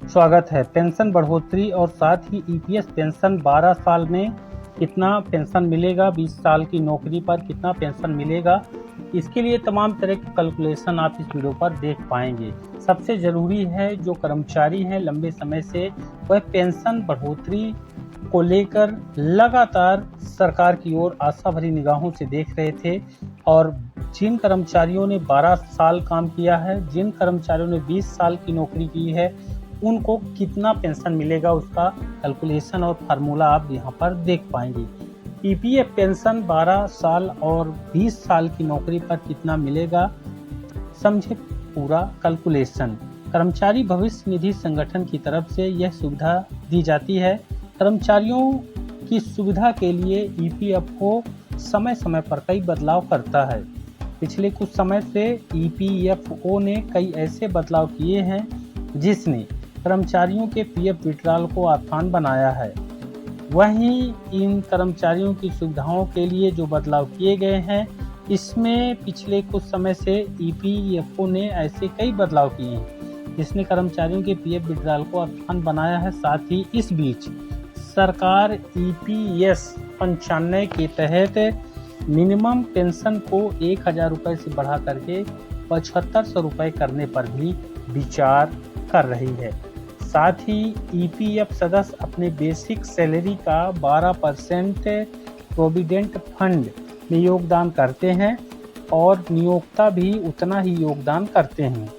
स्वागत है। पेंशन बढ़ोतरी और साथ ही ईपीएस पेंशन 12 साल में कितना पेंशन मिलेगा, 20 साल की नौकरी पर कितना पेंशन मिलेगा, इसके लिए तमाम तरह के कैलकुलेशन आप इस वीडियो पर देख पाएंगे। सबसे ज़रूरी है जो कर्मचारी हैं लंबे समय से वह पेंशन बढ़ोतरी को लेकर लगातार सरकार की ओर आशा भरी निगाहों से देख रहे थे और जिन कर्मचारियों ने 12 साल काम किया है, जिन कर्मचारियों ने 20 साल की नौकरी की है, उनको कितना पेंशन मिलेगा उसका कैलकुलेशन और फार्मूला आप यहाँ पर देख पाएंगे। ईपीएफ पेंशन 12 साल और 20 साल की नौकरी पर कितना मिलेगा, समझे पूरा कैलकुलेशन। कर्मचारी भविष्य निधि संगठन की तरफ से यह सुविधा दी जाती है। कर्मचारियों की सुविधा के लिए ईपीएफओ समय समय पर कई बदलाव करता है। पिछले कुछ समय से ईपीएफओ ने कई ऐसे बदलाव किए हैं जिसने कर्मचारियों के पीएफ विड्रॉल को आसान बनाया है। वहीं इन कर्मचारियों की सुविधाओं के लिए जो बदलाव किए गए हैं, इसमें पिछले कुछ समय से ईपीएफओ ने ऐसे कई बदलाव किए हैं जिसने कर्मचारियों के पीएफ विड्रॉल को आसान बनाया है। साथ ही इस बीच सरकार ईपीएस 95 के तहत मिनिमम पेंशन को 1000 रुपये से बढ़ा करके 7500 रुपये करने पर भी विचार कर रही है। साथ ही ईपीएफ सदस्य अपने बेसिक सैलरी का 12% प्रोविडेंट फंड में योगदान करते हैं और नियोक्ता भी उतना ही योगदान करते हैं।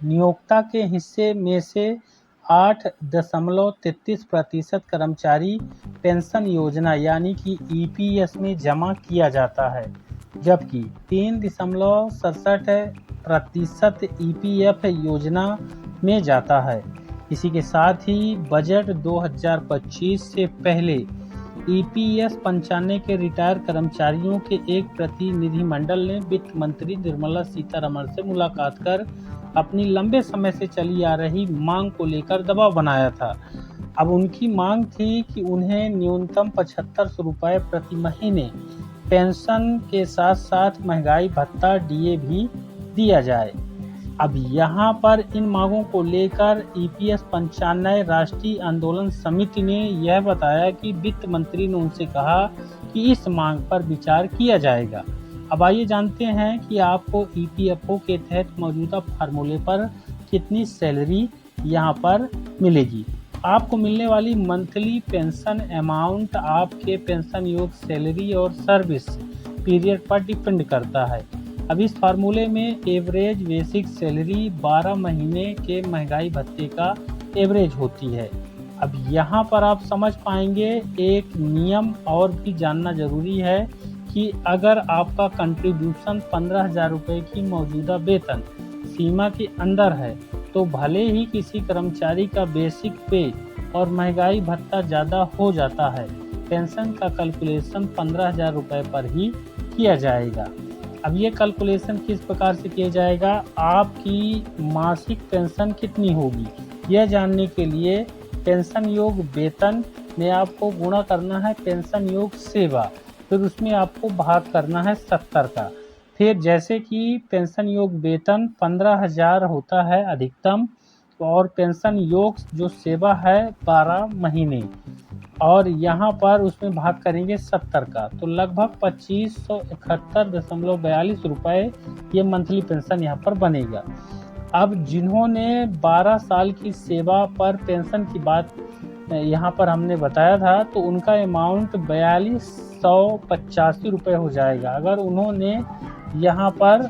नियोक्ता के हिस्से में से 8.33% कर्मचारी पेंशन योजना यानी कि ईपीएस में जमा किया जाता है, जबकि 3.67% ईपीएफ योजना में जाता है। इसी के साथ ही बजट 2025 से पहले ईपीएस 95 के रिटायर कर्मचारियों के एक प्रतिनिधिमंडल ने वित्त मंत्री निर्मला सीतारमण से मुलाकात कर अपनी लंबे समय से चली आ रही मांग को लेकर दबाव बनाया था। अब उनकी मांग थी कि उन्हें न्यूनतम 7500 रुपये प्रति महीने पेंशन के साथ साथ महंगाई भत्ता डीए भी दिया जाए। अब यहाँ पर इन मांगों को लेकर ईपीएस 95 राष्ट्रीय आंदोलन समिति ने यह बताया कि वित्त मंत्री ने उनसे कहा कि इस मांग पर विचार किया जाएगा। अब आइए जानते हैं कि आपको ईपीएफओ के तहत मौजूदा फार्मूले पर कितनी सैलरी यहाँ पर मिलेगी। आपको मिलने वाली मंथली पेंशन अमाउंट आपके पेंशन योग सैलरी और सर्विस पीरियड पर डिपेंड करता है। अब इस फार्मूले में एवरेज बेसिक सैलरी 12 महीने के महंगाई भत्ते का एवरेज होती है। अब यहाँ पर आप समझ पाएंगे एक नियम और भी जानना जरूरी है कि अगर आपका कंट्रीब्यूशन 15,000 रुपये की मौजूदा वेतन सीमा के अंदर है तो भले ही किसी कर्मचारी का बेसिक पे और महंगाई भत्ता ज़्यादा हो जाता है, पेंशन का कैलकुलेशन 15,000 रुपये पर ही किया जाएगा। अब ये कैलकुलेशन किस प्रकार से किया जाएगा, आपकी मासिक पेंशन कितनी होगी, यह जानने के लिए पेंशन योग वेतन में आपको गुणा करना है पेंशन योग सेवा, फिर उसमें आपको भाग करना है 70 का। फिर जैसे कि पेंशन योग वेतन 15,000 होता है अधिकतम और पेंशन योग जो सेवा है 12 महीने और यहाँ पर उसमें भाग करेंगे 70 का, तो लगभग 2571.42 रुपये ये मंथली पेंशन यहाँ पर बनेगा। अब जिन्होंने 12 साल की सेवा पर पेंशन की बात यहाँ पर हमने बताया था तो उनका अमाउंट 4285 रुपये हो जाएगा। अगर उन्होंने यहाँ पर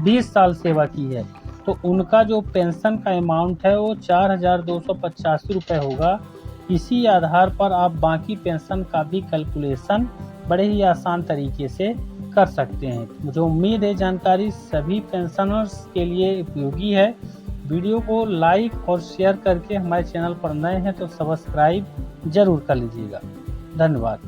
20 साल सेवा की है तो उनका जो पेंशन का अमाउंट है वो 4285 रुपये होगा। इसी आधार पर आप बाकी पेंशन का भी कैलकुलेशन बड़े ही आसान तरीके से कर सकते हैं। मुझे उम्मीद है जानकारी सभी पेंशनर्स के लिए उपयोगी है। वीडियो को लाइक और शेयर करके हमारे चैनल पर नए हैं तो सब्सक्राइब जरूर कर लीजिएगा। धन्यवाद।